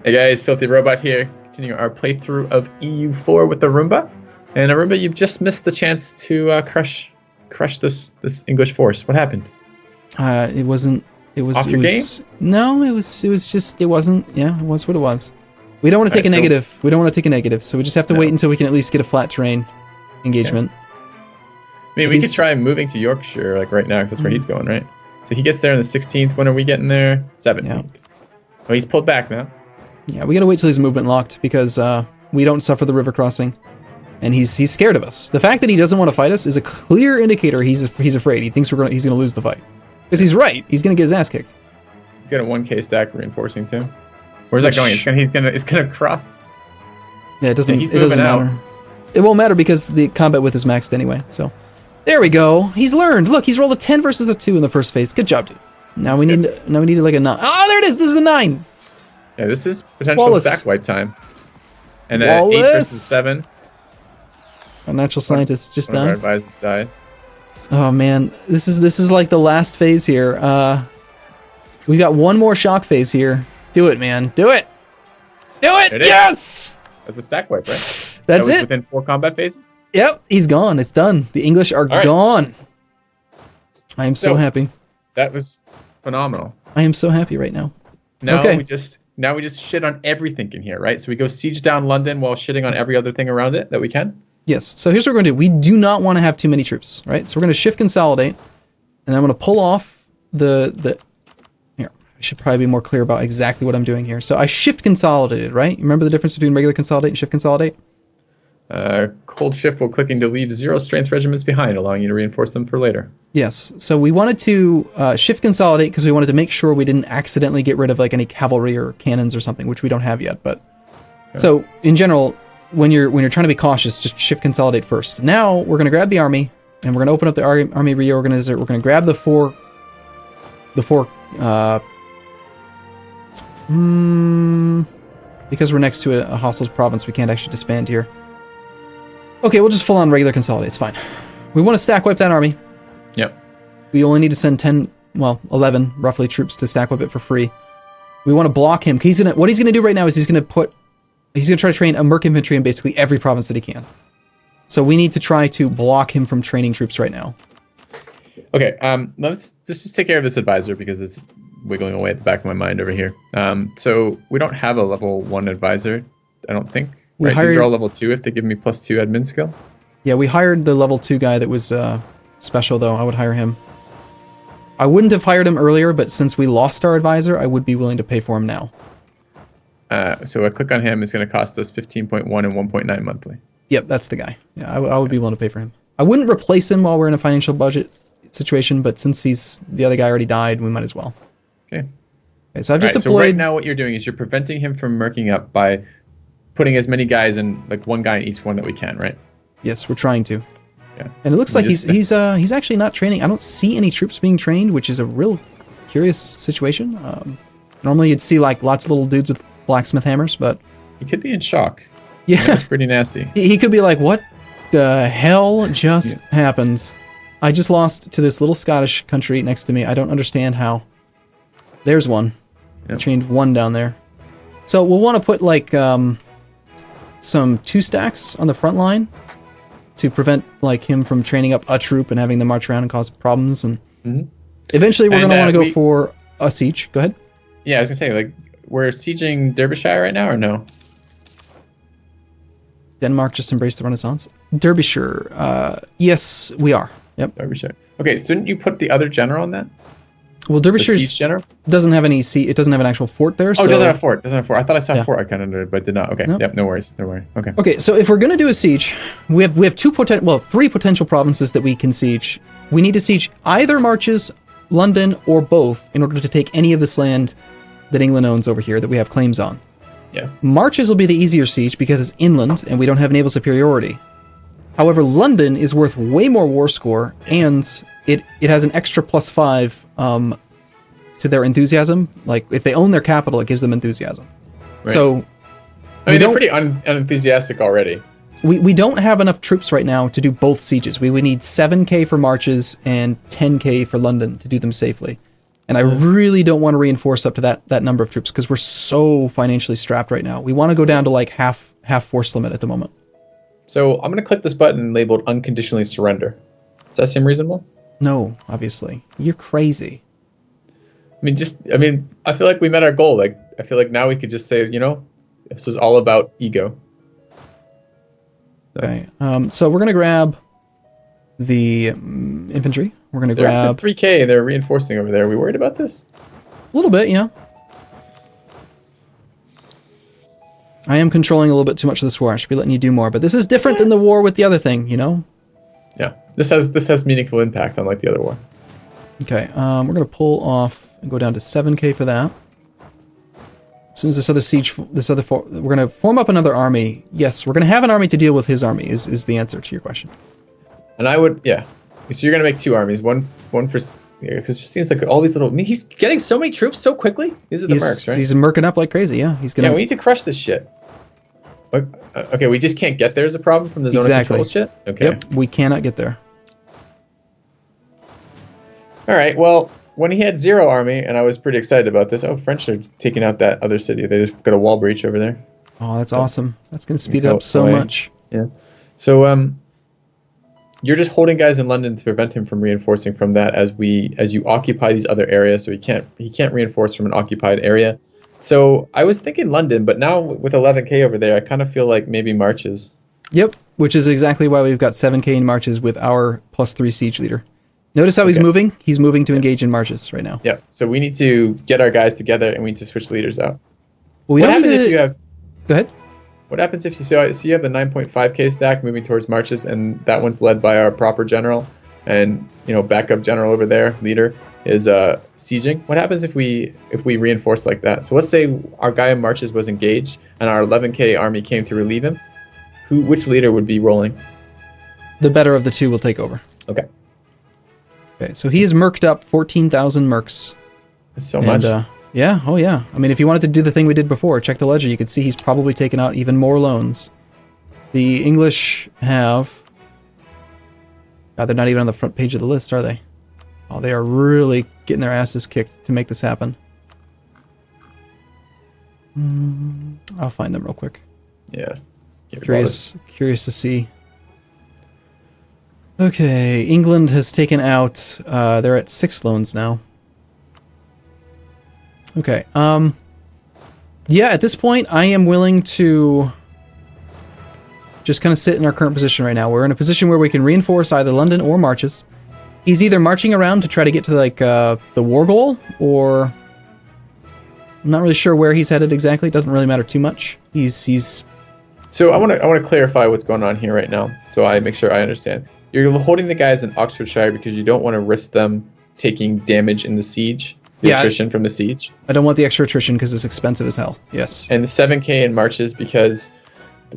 Hey guys, FilthyRobot here, continuing our playthrough of EU4 with Arumba. And Arumba, you've just missed the chance to crush this English force. What happened? It wasn't. It was. Off it your was, game? No, it was. It was just. It wasn't. Yeah, it was what it was. We don't want to take a negative. We don't want to take a negative, so we just have to wait until we can at least get a flat terrain engagement. Okay. I mean, we could try moving to Yorkshire like right now because that's where he's going, right? So he gets there on the 16th. When are we getting there? 17th. Yeah. Well, he's pulled back now. Yeah, we gotta wait till he's movement locked because we don't suffer the river crossing, and he's scared of us. The fact that he doesn't want to fight us is a clear indicator he's afraid. He thinks he's gonna lose the fight. Because he's right. He's gonna get his ass kicked. He's got a 1k stack reinforcing too. Where's that going? It's gonna cross. Yeah, it doesn't matter. It won't matter because the combat width is maxed anyway. So there we go. He's learned. Look, he's rolled a 10 versus a 2 in the first phase. Good job, dude. Now we need like a 9. Oh, there it is. This is a 9. Yeah, this is potential stack wipe time. And 8 versus 7. Our natural scientist just died. Our advisors died. Oh man, this is like the last phase here. We got one more shock phase here. Do it, man. Do it. Do it. Yes. That's a stack wipe, right? That's it. Within 4 combat phases. Yep, he's gone. It's done. The English are gone. I am so happy. That was phenomenal. I am so happy right now. Now we just shit on everything in here, right? So we go siege down London while shitting on every other thing around it that we can. Yes. So here's what we're going to do. We do not want to have too many troops, right? So we're going to shift consolidate, and I'm going to pull off the. Here, I should probably be more clear about exactly what I'm doing here. So I shift consolidated, right? You remember the difference between regular consolidate and shift consolidate? Cold shift while clicking to leave 0 strength regiments behind, allowing you to reinforce them for later. Yes. So we wanted to shift consolidate because we wanted to make sure we didn't accidentally get rid of like any cavalry or cannons or something, which we don't have yet. But so in general, when you're trying to be cautious, just shift consolidate first. Now we're going to grab the army and we're going to open up the army reorganizer. We're going to grab the four. Because we're next to a hostile province, we can't actually disband here. Okay, we'll just full on regular consolidate. It's fine. We want to stack wipe that army. Yep. We only need to send 11 roughly troops to stack wipe it for free. We want to block him. What he's gonna do right now is he's gonna try to train a merc infantry in basically every province that he can. So we need to try to block him from training troops right now. Okay. Let's just take care of this advisor because it's wiggling away at the back of my mind over here. So we don't have a level 1 advisor, I don't think. These are all level 2 if they give me +2 admin skill. Yeah, we hired the level 2 guy that was special, though. I would hire him. I wouldn't have hired him earlier, but since we lost our advisor, I would be willing to pay for him now. So a click on him is going to cost us 15.1 and 1.9 monthly. Yep, that's the guy. Yeah, I would be willing to pay for him. I wouldn't replace him while we're in a financial budget situation, but since the other guy already died, we might as well. Okay. So I've just deployed. So right now what you're doing is you're preventing him from merking up by putting as many guys in, like one guy in each one that we can, right? Yes, we're trying to. Yeah. And it looks like he's actually not training. I don't see any troops being trained, which is a real curious situation. Normally you'd see like lots of little dudes with blacksmith hammers, but he could be in shock. Yeah, that's pretty nasty. He could be like, "What the hell just happened? I just lost to this little Scottish country next to me. I don't understand how." There's one. Yep. I trained one down there. So we'll want to put like some 2 stacks on the front line to prevent like him from training up a troop and having them march around and cause problems. And eventually we're going to want to go for a siege. Go ahead. Yeah, I was going to say, like, we're sieging Derbyshire right now or no? Denmark just embraced the Renaissance. Derbyshire. Yes, we are. Yep. Derbyshire. Okay, so didn't you put the other general on that? Well, Derbyshire doesn't have any it doesn't have an actual fort there. Oh, it doesn't have a fort. I thought I saw a fort. I kind of did, but did not. Okay. Nope. Yep. No worries. Okay. Okay. So if we're gonna do a siege, we have 3 potential provinces that we can siege. We need to siege either Marches, London, or both in order to take any of this land that England owns over here that we have claims on. Yeah. Marches will be the easier siege because it's inland and we don't have naval superiority. However, London is worth way more war score, and it has an extra +5 to their enthusiasm. Like, if they own their capital, it gives them enthusiasm. Right. So, they're pretty unenthusiastic already. We don't have enough troops right now to do both sieges. We would need 7k for Marches and 10k for London to do them safely. And I really don't want to reinforce up to that number of troops because we're so financially strapped right now. We want to go down to like half force limit at the moment. So I'm going to click this button labeled unconditionally surrender. Does that seem reasonable? No, obviously. You're crazy. I mean, I feel like we met our goal. Like, I feel like now we could just say, this was all about ego. Okay. So we're going to grab the infantry. We're going to They're grab up to 3K and they're reinforcing over there. Are we worried about this? a little bit, I am controlling a little bit too much of this war. I should be letting you do more, but this is different than the war with the other thing, Yeah. This has meaningful impacts unlike the other war. Okay. We're going to pull off and go down to 7K for that. As soon as this other siege, we're going to form up another army. Yes, we're going to have an army to deal with his army is the answer to your question. And I would, yeah. So you're going to make 2 armies. One for, because it just seems like all these little, he's getting so many troops so quickly. These are the mercs, right? He's merking up like crazy, yeah. He's gonna. Yeah, we need to crush this shit. Okay, we just can't get there as a problem from the zone of control shit? Okay. Yep, we cannot get there. All right, well, when he had 0 army, and I was pretty excited about this, French are taking out that other city. They just got a wall breach over there. Oh, that's awesome. That's going to speed it up so much. Yeah. So, you're just holding guys in London to prevent him from reinforcing from that as you occupy these other areas, so he can't reinforce from an occupied area. So I was thinking London, but now with 11K over there, I kind of feel like maybe marches. Yep, which is exactly why we've got 7K in marches with our +3 siege leader. Notice how he's moving? He's moving to engage in marches right now. Yeah, so we need to get our guys together and we need to switch leaders out. Well, what happens if you have... Go ahead. What happens if you you have the 9.5K stack moving towards marches and that one's led by our proper general and, backup general over there, leader, is sieging? What happens if we reinforce like that? So let's say our guy in marches was engaged and our 11K army came to relieve him. Which leader would be rolling? The better of the two will take over. Okay. Okay, so he has merked up 14,000 mercs. That's so much. Yeah, oh yeah. I mean, if you wanted to do the thing we did before, check the ledger, you could see he's probably taken out even more loans. The English have... God, they're not even on the front page of the list, are they? Oh, they are really getting their asses kicked to make this happen. I'll find them real quick. Yeah. Curious to see. Okay, England has taken out... they're at 6 loans now. Okay, yeah, at this point, I am willing to just kind of sit in our current position right now. We're in a position where we can reinforce either London or marches. He's either marching around to try to get to, like, the war goal, or... I'm not really sure where he's headed exactly. It doesn't really matter too much. He's... So I want to clarify what's going on here right now, so I make sure I understand. You're holding the guys in Oxfordshire because you don't want to risk them taking damage in the siege. Attrition from the siege. I don't want the extra attrition because it's expensive as hell. Yes. And the 7K in marches because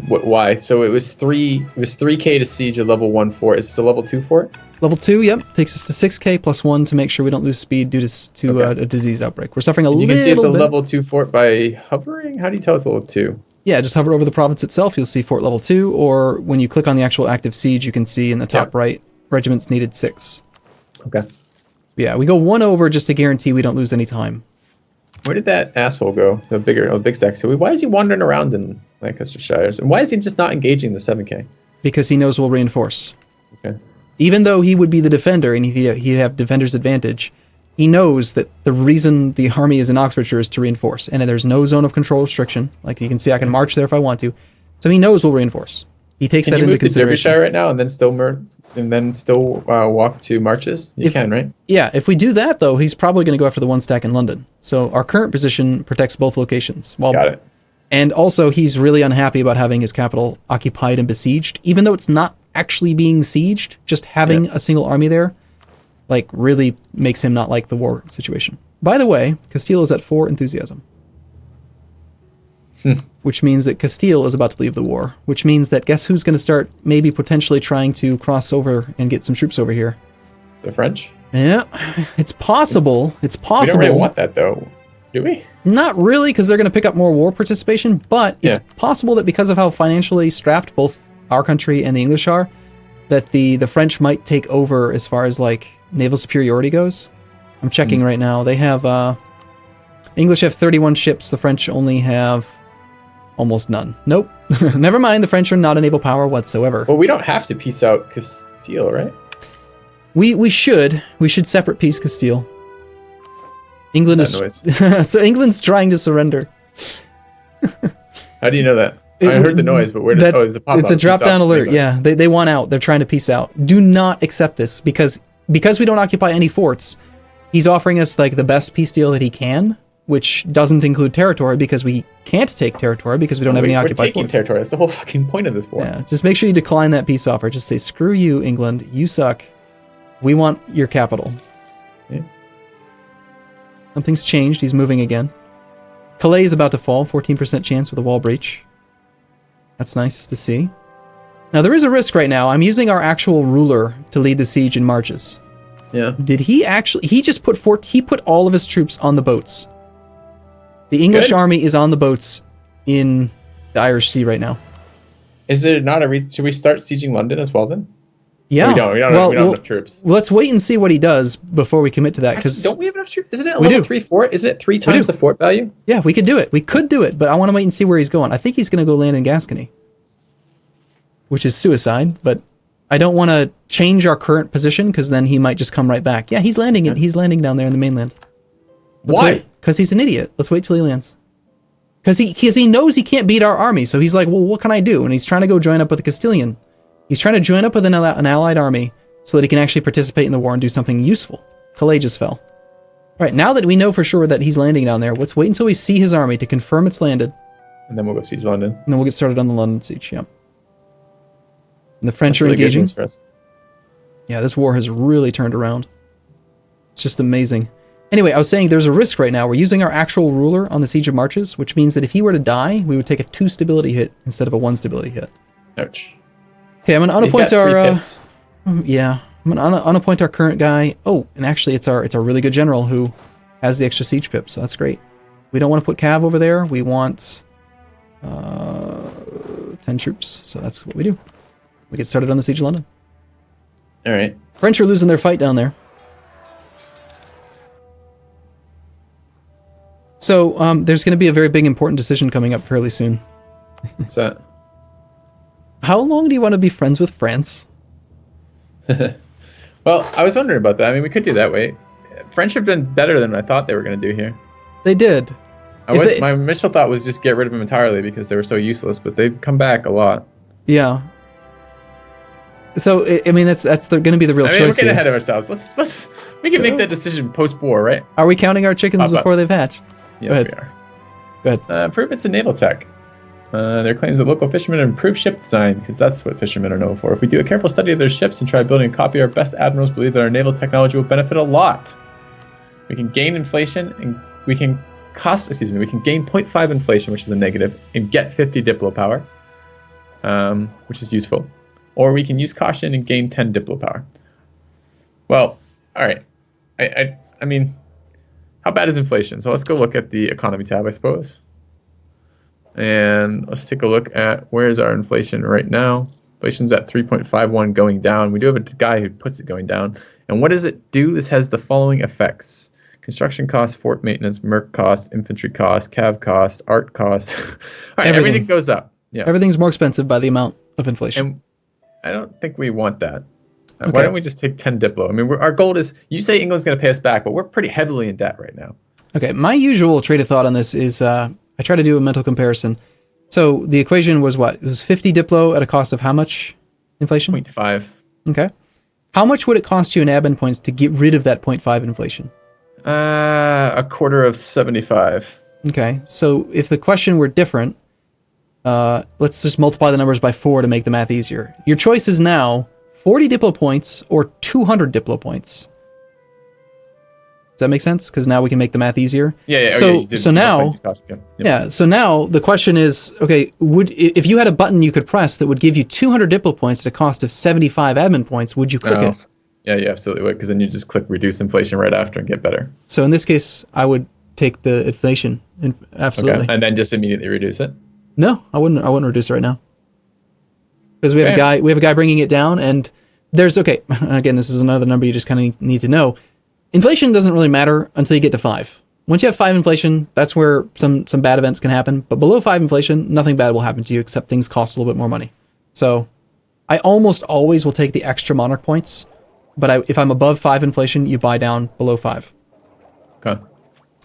why? So it was 3K to siege a level 1 fort. Is this a level 2 fort? Level 2, yep. Takes us to 6K plus 1 to make sure we don't lose speed due to a disease outbreak. We're suffering a little bit. You can see it's a level 2 fort by hovering? How do you tell it's level 2? Yeah, just hover over the province itself. You'll see fort level 2, or when you click on the actual active siege, you can see in the top right, regiments needed 6. Okay. Yeah, we go 1 over just to guarantee we don't lose any time. Where did that asshole go? The big stack. So why is he wandering around in Lancastershire? And why is he just not engaging the 7K? Because he knows we'll reinforce. Okay. Even though he would be the defender and he'd have defender's advantage, he knows that the reason the army is in Oxfordshire is to reinforce. And there's no zone of control restriction. Like you can see, I can march there if I want to. So he knows we'll reinforce. He takes that into consideration. Can you move to Derbyshire right now and then still walk to marches? You can, right? Yeah, if we do that, though, he's probably going to go after the 1 stack in London. So our current position protects both locations. Got it. And also, he's really unhappy about having his capital occupied and besieged. Even though it's not actually being sieged, just having a single army there, like, really makes him not like the war situation. By the way, Castile is at 4 enthusiasm. Which means that Castile is about to leave the war. Which means that guess who's going to start maybe potentially trying to cross over and get some troops over here? The French? Yeah, it's possible. It's possible. We don't really want that, though. Do we? Not really, because they're going to pick up more war participation, but it's possible that because of how financially strapped both our country and the English are, that the French might take over as far as, like, naval superiority goes. I'm checking right now. They have, English have 31 ships. The French only have almost none. Nope. Never mind. The French are not a naval power whatsoever. Well, we don't have to peace out Castile, right? We should. We should separate peace Castile. England is... noise? So England's trying to surrender. How do you know that? I heard the noise, but where does... it's a pop-up. It's a drop-down alert, yeah. They want out. They're trying to peace out. Do not accept this, because we don't occupy any forts, he's offering us like the best peace deal that he can, which doesn't include territory, because we can't take territory because we don't have any occupied forts. Territory. That's the whole fucking point of this war. Yeah, just make sure you decline that peace offer. Just say, screw you, England. You suck. We want your capital. Yeah. Something's changed. He's moving again. Calais is about to fall. 14% chance with a wall breach. That's nice to see. Now, there is a risk right now. I'm using our actual ruler to lead the siege in marches. Yeah. Did he actually... He just put all of his troops on the boats. The English army is on the boats in the Irish Sea right now. Is it not a reason? Should we start sieging London as well then? Yeah. We don't have enough troops. Let's wait and see what he does before we commit to that. Because don't we have enough troops? Isn't it a level 3 fort? Isn't it 3 times the fort value? Yeah, we could do it. We could do it, but I want to wait and see where he's going. I think he's going to go land in Gascony, which is suicide, but I don't want to change our current position because then he might just come right back. Yeah, he's landing it. He's landing down there in the mainland. Why? Because he's an idiot. Let's wait till he lands. Because he knows he can't beat our army, so he's like, well, what can I do? And he's trying to go join up with a Castilian. He's trying to join up with an allied army so that he can actually participate in the war and do something useful. Calais just fell. All right, now that we know for sure that he's landing down there, let's wait until we see his army to confirm it's landed. And then we'll go siege London. And then we'll get started on the London siege, yeah. And the French are engaging. For us. Yeah, this war has really turned around. It's just amazing. Anyway, I was saying there's a risk right now. We're using our actual ruler on the Siege of Marches, which means that if he were to die, we would take a 2 stability hit instead of a 1 stability hit. Ouch. Okay, I'm going to unappoint our... yeah, I'm going to unappoint our current guy. Oh, and actually it's our really good general who has the extra siege pip, so that's great. We don't want to put Cav over there. We want 10 troops, so that's what we do. We get started on the Siege of London. All right. French are losing their fight down there. So there's going to be a very big important decision coming up fairly soon. What's that? How long do you want to be friends with France? Well, I was wondering about that. I mean, we could do that way. French have done better than I thought they were going to do here. They did. My initial thought was just get rid of them entirely because they were so useless, but they've come back a lot. Yeah. So I mean, that's going to be the real choice. We're getting ahead of ourselves. Let's we can make that decision post-war, right? Are we counting our chickens before they've hatched? Yes, we are. Go ahead. Improvements in naval tech. Their claims that local fishermen improve ship design, because that's what fishermen are known for. If we do a careful study of their ships and try building a copy, our best admirals believe that our naval technology will benefit a lot. We can gain inflation, and we can gain 0.5 inflation, which is a negative, and get 50 diplo power, which is useful. Or we can use caution and gain 10 diplo power. Well, all right. I mean, how bad is inflation? So let's go look at the economy tab, I suppose. And let's take a look at where's our inflation right now. Inflation's at 3.51 going down. We do have a guy who puts it going down. And what does it do? This has the following effects. Construction costs, fort maintenance, merc costs, infantry costs, cav costs, art costs. All right, everything goes up. Yeah. Everything's more expensive by the amount of inflation. And I don't think we want that. Okay. Why don't we just take 10 diplo? I mean, our goal is, you say England's going to pay us back, but we're pretty heavily in debt right now. Okay, my usual trade of thought on this is I try to do a mental comparison. So the equation was what? It was 50 diplo at a cost of how much inflation? 0.5. Okay. How much would it cost you in admin points to get rid of that 0.5 inflation? A quarter of 75. Okay, so if the question were different, let's just multiply the numbers by 4 to make the math easier. Your choice is now 40 diplo points or 200 diplo points. Does that make sense? Because now we can make the math easier. Yeah. So now the question is, okay, if you had a button you could press that would give you 200 diplo points at a cost of 75 admin points, would you click it? Yeah, you absolutely would, because then you just click reduce inflation right after and get better. So in this case, I would take the inflation. Absolutely. Okay. And then just immediately reduce it? No, I wouldn't reduce it right now. Because we have a guy bringing it down, and there's again, this is another number you just kind of need to know. inflation doesn't really matter until you get to 5. Once you have 5 inflation, that's where some bad events can happen. But below 5 inflation, nothing bad will happen to you except things cost a little bit more money. So I almost always will take the extra monarch points. But if I'm above 5 inflation, you buy down below 5. Okay.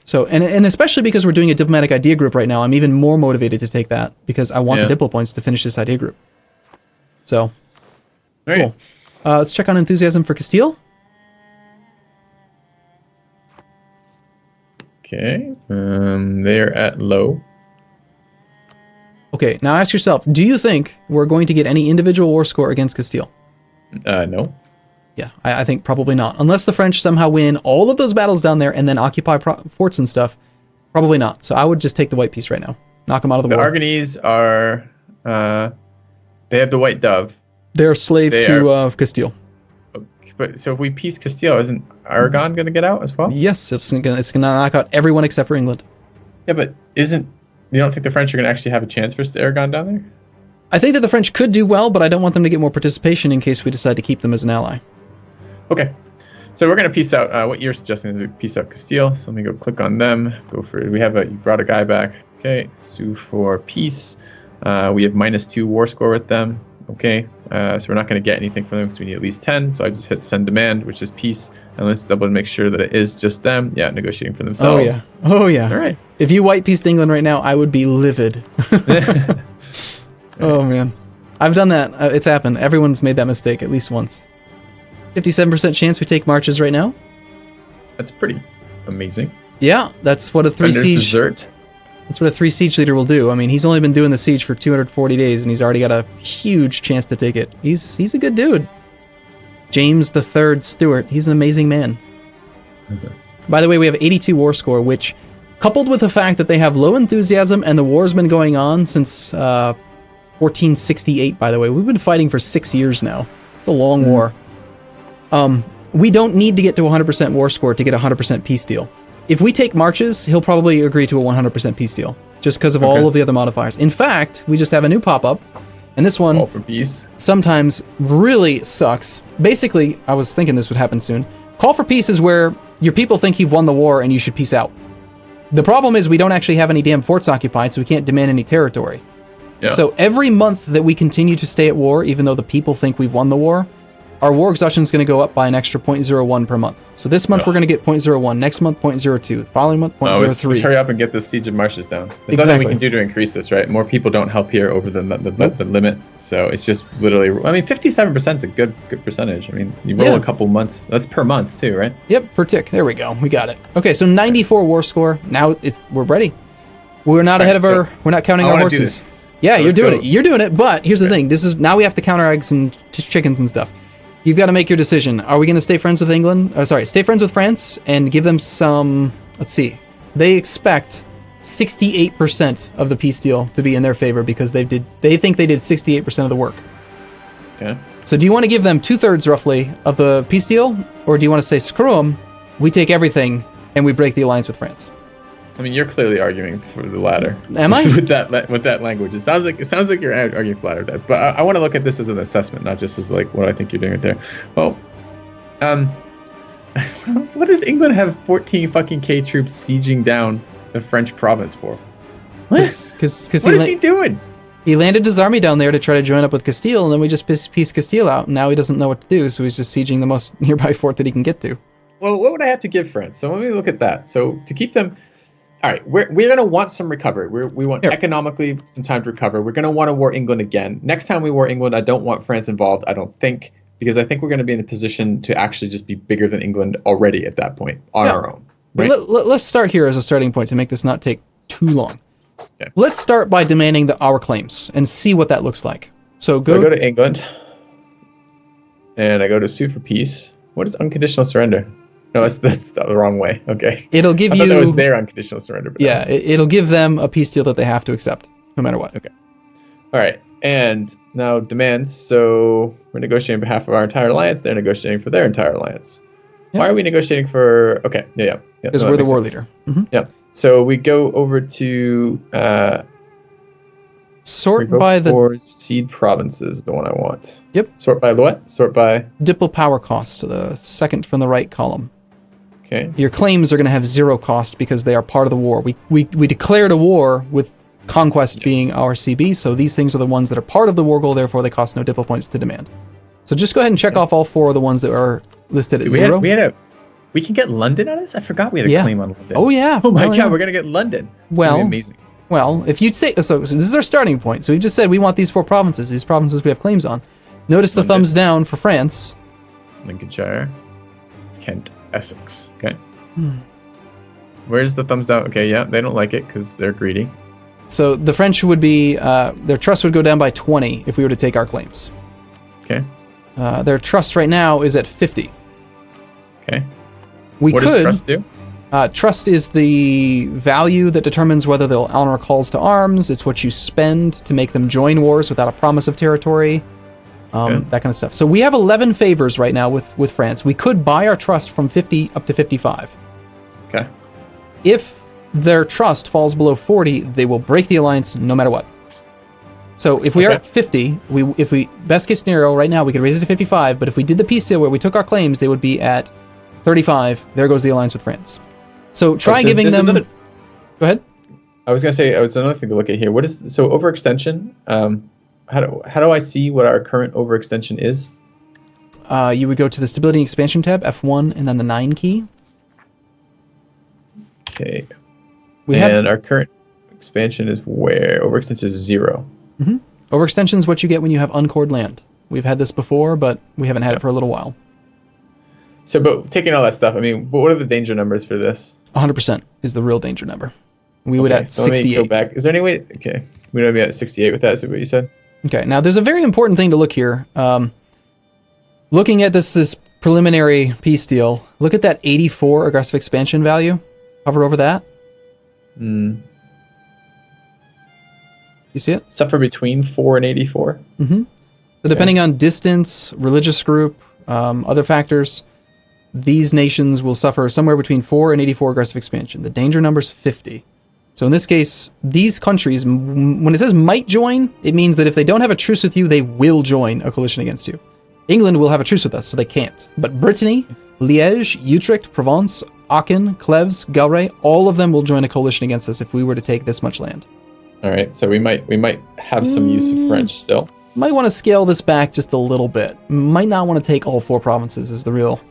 So, and especially because we're doing a diplomatic idea group right now, I'm even more motivated to take that because I want the diplo points to finish this idea group. So, cool. Let's check on enthusiasm for Castile. Okay, they're at low. Okay, now ask yourself, do you think we're going to get any individual war score against Castile? No. Yeah, I think probably not. Unless the French somehow win all of those battles down there and then occupy forts and stuff, probably not. So I would just take the white piece right now. Knock them out of the war. The Aragonese are, they have the white dove. They're a slave to Castile. But so if we peace Castile, isn't Aragon going to get out as well? Yes, it's gonna knock out everyone except for England. Yeah, but you don't think the French are going to actually have a chance versus Aragon down there? I think that the French could do well, but I don't want them to get more participation in case we decide to keep them as an ally. Okay, so we're going to peace out. What you're suggesting is we peace out Castile. So let me go click on them. You brought a guy back. Okay, sue for peace. We have -2 war score with them. Okay, so we're not going to get anything from them because we need at least 10. So I just hit send demand, which is peace. And let's double make sure that it is just them. Yeah, negotiating for themselves. Oh yeah. All right. If you white peaced England right now, I would be livid. Oh man, I've done that. It's happened. Everyone's made that mistake at least once. 57% chance we take marches right now. That's pretty amazing. Yeah, that's what a 3 siege. Dessert. That's what a 3 siege leader will do. I mean, he's only been doing the siege for 240 days, and he's already got a huge chance to take it. He's a good dude. James III Stuart. He's an amazing man. By the way, we have 82 war score, which, coupled with the fact that they have low enthusiasm and the war's been going on since 1468, by the way. We've been fighting for 6 years now. It's a long war. We don't need to get to 100% war score to get a 100% peace deal. If we take marches, he'll probably agree to a 100% peace deal, just because of all of the other modifiers. In fact, we just have a new pop-up, and this one for peace sometimes really sucks. Basically, I was thinking this would happen soon. Call for peace is where your people think you've won the war and you should peace out. The problem is we don't actually have any damn forts occupied, so we can't demand any territory. Yeah. So every month that we continue to stay at war, even though the people think we've won the war, our war exhaustion is going to go up by an extra 0.01 per month. So this month we're going to get 0.01, next month 0.02, following month 0.03. Let's hurry up and get this siege of marshes down. There's nothing we can do to increase this, right? More people don't help here over the limit. So it's just literally, 57% is a good percentage. I mean, you roll a couple months. That's per month too, right? Yep, per tick. There we go. We got it. Okay, so 94 war score. Now we're ready. We're not ahead of we're not counting our horses. Yeah, you're doing it. You're doing it, but here's the thing. Now we have to counter eggs and chickens and stuff. You've got to make your decision. Are we going to stay friends with England? Stay friends with France and give them some... Let's see. They expect 68% of the peace deal to be in their favor because they think they did 68% of the work. Okay. So do you want to give them 2/3 roughly of the peace deal, or do you want to say screw them, we take everything and we break the alliance with France? I mean, you're clearly arguing for the latter. Am I? with that language, it sounds like you're arguing for the latter. But I want to look at this as an assessment, not just as like what I think you're doing right there. Well, what does England have 14 fucking K troops sieging down the French province for? What? Because what is he doing? He landed his army down there to try to join up with Castile, and then we just pieced Castile out. And now he doesn't know what to do, so he's just sieging the most nearby fort that he can get to. Well, what would I have to give France? So let me look at that. So to keep them. All right, we're going to want some recovery. We want economically some time to recover. We're going to want to war England again. Next time we war England, I don't want France involved, I don't think, because I think we're going to be in a position to actually just be bigger than England already at that point on our own. Right? Let's start here as a starting point to make this not take too long. Okay. Let's start by demanding our claims and see what that looks like. So I go to England, and I go to sue for peace. What is unconditional surrender? No, that's the wrong way. Okay. It'll give I thought that was their unconditional surrender. But yeah, it'll give them a peace deal that they have to accept, no matter what. Okay. All right. And now demands. So we're negotiating on behalf of our entire alliance. They're negotiating for their entire alliance. Yeah. Why are we negotiating for... Okay. Yeah. Because we're the war leader. Mm-hmm. Yeah. So we go over to... Sort by the... seed provinces, the one I want. Yep. Sort by what? Sort by... Diplo power cost, the second from the right column. Okay. Your claims are going to have 0 cost because they are part of the war. We declared a war with conquest being our CB, so these things are the ones that are part of the war goal, therefore they cost no diplo points to demand. So just go ahead and check off all 4 of the ones that are listed at 0. We can get London on this? I forgot we had a claim on London. Oh, yeah. Oh, my God, we're going to get London. It's gonna be amazing. Well, if you'd say... So this is our starting point. So we've just said we want these 4 provinces. These provinces we have claims on. Notice the thumbs down for France. Lincolnshire. Kent. Essex. Okay. Where's the thumbs down? Okay, yeah, they don't like it because they're greedy. So the French would be... their trust would go down by 20 if we were to take our claims. Okay. Their trust right now is at 50. Okay. What does trust do? Trust is the value that determines whether they'll honor calls to arms. It's what you spend to make them join wars without a promise of territory. That kind of stuff. So we have 11 favors right now with France. We could buy our trust from 50 up to 55. Okay. If their trust falls below 40, they will break the alliance no matter what. So if we are at 50, if we best case scenario right now we could raise it to 55, but if we did the peace deal where we took our claims, they would be at 35. There goes the alliance with France. So try giving them... Go ahead. I was going to say, it's another thing to look at here. What is... So overextension, how do I see what our current overextension is? You would go to the Stability and Expansion tab, F1, and then the 9 key. Okay. Our current expansion is where? Overextension is 0. Mm-hmm. Overextension is what you get when you have uncored land. We've had this before, but we haven't had it for a little while. So, but taking all that stuff, I mean, what are the danger numbers for this? 100% is the real danger number. We would at 68. Let me go back. Is there any way? Okay. We don't be at 68 with that, is what you said? Okay. Now, there's a very important thing to look here. Looking at this preliminary peace deal, look at that 84 aggressive expansion value. Hover over that. You see it? Suffer between 4 and 84? Mm-hmm. So depending on distance, religious group, other factors, these nations will suffer somewhere between 4 and 84 aggressive expansion. The danger number is 50. So in this case, these countries, when it says might join, it means that if they don't have a truce with you, they will join a coalition against you. England will have a truce with us, so they can't. But Brittany, Liège, Utrecht, Provence, Aachen, Cleves, Galray, all of them will join a coalition against us if we were to take this much land. All right, so we might have some use of French still. Might want to scale this back just a little bit. Might not want to take all 4 provinces is the real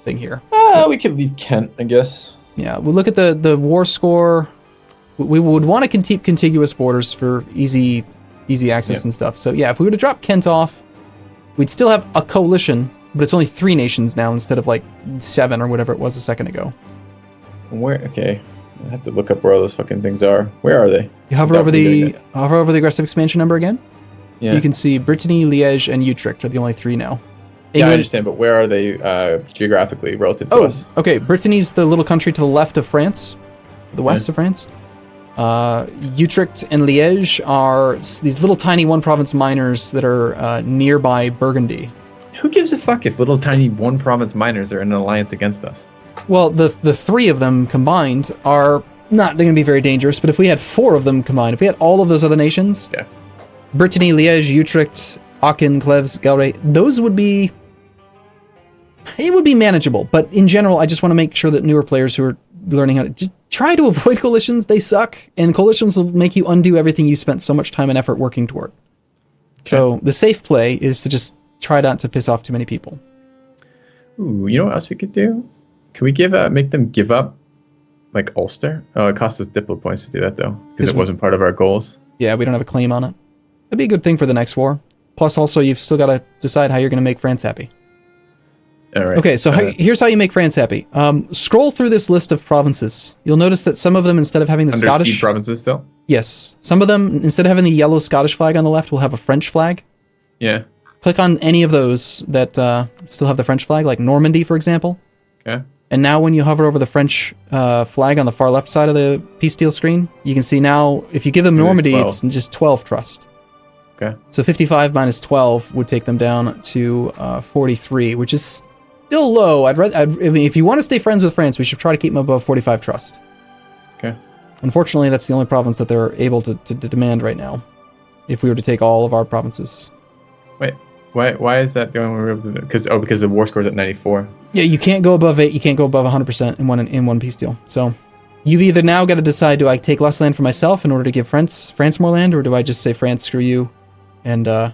thing here. We could leave Kent, I guess. Yeah, we'll look at the war score. We would want to keep contiguous borders for easy access and stuff. So yeah, if we were to drop Kent off, we'd still have a coalition, but it's only 3 nations now instead of like 7 or whatever it was a second ago. Okay. I have to look up where all those fucking things are. Where are they? You hover over the aggressive expansion number again. Yeah. You can see Brittany, Liège, and Utrecht are the only 3 now. Yeah, I understand, but where are they geographically relative to us? Okay. Brittany's the little country to the left of France, the west of France. Utrecht and Liège are these little tiny 1-province minors that are nearby Burgundy. Who gives a fuck if little tiny 1-province minors are in an alliance against us? Well, the 3 of them combined are not going to be very dangerous, but if we had 4 of them combined, if we had all of those other nations, Brittany, Liège, Utrecht, Aachen, Cleves, Galray, those would be... It would be manageable, but in general, I just want to make sure that newer players who are learning how to just try to avoid coalitions. They suck, and coalitions will make you undo everything you spent so much time and effort working toward. Okay. So the safe play is to just try not to piss off too many people. Ooh, you know what else we could do? Can we make them give up, like Ulster? Oh, it costs us diplo points to do that though, because it wasn't part of our goals. Yeah, we don't have a claim on it. That'd be a good thing for the next war. Plus, also, you've still got to decide how you're going to make France happy. All right. Okay, so here's how you make France happy. Scroll through this list of provinces. You'll notice that some of them, instead of having the Scottish provinces still. Yes, some of them, instead of having the yellow Scottish flag on the left, will have a French flag. Yeah. Click on any of those that still have the French flag, like Normandy, for example. Okay. And now when you hover over the French flag on the far left side of the peace deal screen, you can see now, if you give them Normandy, it's just 12 trust. Okay. So 55 minus 12 would take them down to 43, which is still low. I mean, if you want to stay friends with France, we should try to keep them above 45 trust. Okay. Unfortunately, that's the only province that they're able to demand right now, if we were to take all of our provinces. Wait, Why is that the only way we're able to do it? Because the war score's at 94. Yeah, you can't go above 8. You can't go above 100% in one peace deal. So you've either now got to decide: do I take less land for myself in order to give France more land, or do I just say France, screw you, and I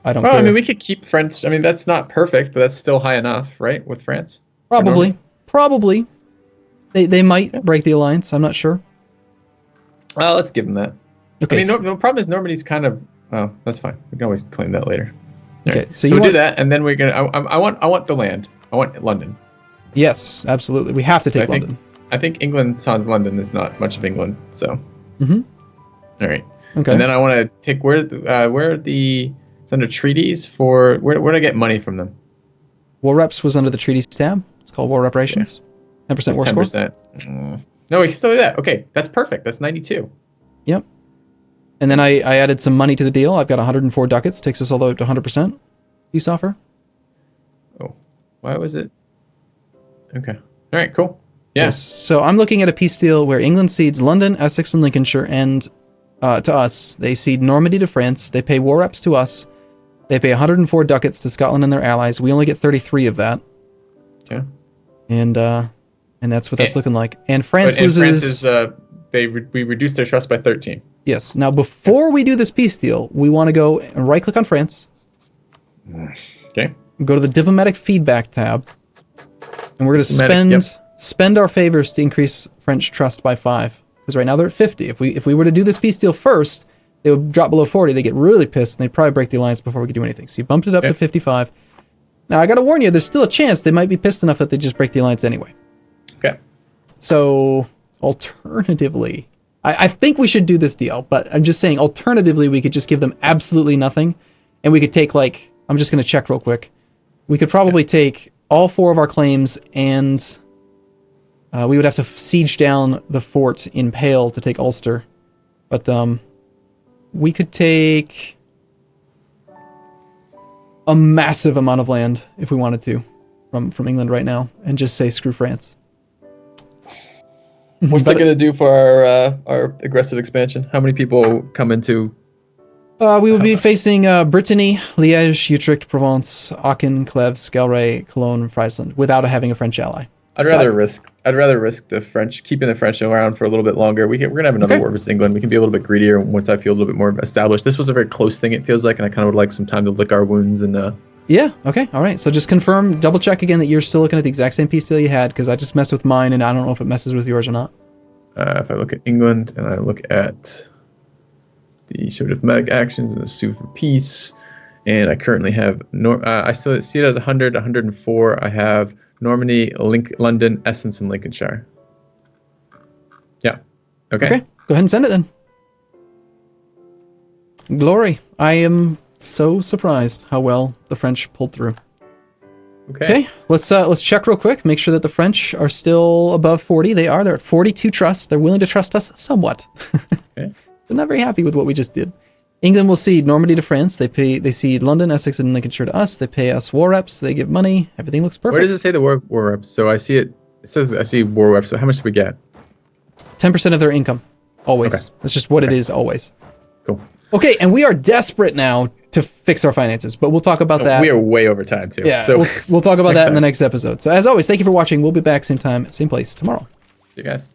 don't care. I mean, we could keep French. I mean, that's not perfect, but that's still high enough, right? With France. Probably. They might break the alliance. I'm not sure. Let's give them that. Okay. I mean, the problem is Normandy's kind of. Oh, that's fine. We can always claim that later. Okay, right. So we'll do that, and then we're gonna. I want the land. I want London. Yes, absolutely. We have to take London. I think England sans London is not much of England. So. Mm-hmm. All right. Okay. And then I want to take where it's under treaties for where do I get money from them? War reps was under the treaties tab. It's called war reparations. 10% war score. 10%. No, we can still do that. Okay, that's perfect. That's 92. Yep. And then I added some money to the deal. I've got 104 ducats. Takes us all the way up to 100% peace offer. Oh, why was it? Okay. All right, cool. Yeah. Yes. So I'm looking at a peace deal where England cedes London, Essex, and Lincolnshire, and to us. They cede Normandy to France. They pay war reps to us. They pay 104 ducats to Scotland and their allies. We only get 33 of that. Okay. And that's what that's looking like. And France loses. We reduced their trust by 13. Yes. Now, before we do this peace deal, we want to go and right-click on France. Okay. Go to the diplomatic feedback tab, and we're going to spend our favors to increase French trust by 5. Because right now they're at 50. If we were to do this peace deal first, they would drop below 40. They get really pissed, and they'd probably break the alliance before we could do anything. So you bumped it up to 55. Now, I got to warn you, there's still a chance they might be pissed enough that they just break the alliance anyway. Okay. So, alternatively, I think we should do this deal, but I'm just saying, alternatively, we could just give them absolutely nothing, and we could take, like, I'm just going to check real quick. We could probably take all 4 of our claims, and we would have to siege down the fort in Pale to take Ulster. But we could take a massive amount of land if we wanted to from England right now, and just say screw France. What's that going to do for our aggressive expansion? How many people come into? We will be facing Brittany, Liège, Utrecht, Provence, Aachen, Cleves, Galway, Cologne, and Friesland without having a French ally. I'd rather risk the French, keeping the French around for a little bit longer. We're gonna have another war versus England. We can be a little bit greedier once I feel a little bit more established. This was a very close thing, it feels like, and I kind of would like some time to lick our wounds and. Yeah. Okay. All right. So just confirm, double check again that you're still looking at the exact same peace deal you had, because I just messed with mine, and I don't know if it messes with yours or not. If I look at England and I look at the show diplomatic actions and the sue for peace, and I currently have I still see it as 100, 104. I have Normandy, London, Essex, and Lincolnshire. Yeah. Okay. Go ahead and send it then. Glory. I am so surprised how well the French pulled through. Okay. Let's check real quick. Make sure that the French are still above 40. They are. They're at 42 trust. They're willing to trust us somewhat. Okay. They're not very happy with what we just did. England will cede Normandy to France. They cede London, Essex, and Lincolnshire to us. They pay us war reps. They give money. Everything looks perfect. Where does it say the war reps? So I see it. It says I see war reps. So how much do we get? 10% of their income. Always. Okay. That's just what it is. Always. Cool. Okay, and we are desperate now to fix our finances, but we'll talk about that. We are way over time too. Yeah, so we'll talk about that in the next episode. So as always, thank you for watching. We'll be back same time, same place tomorrow. See you guys.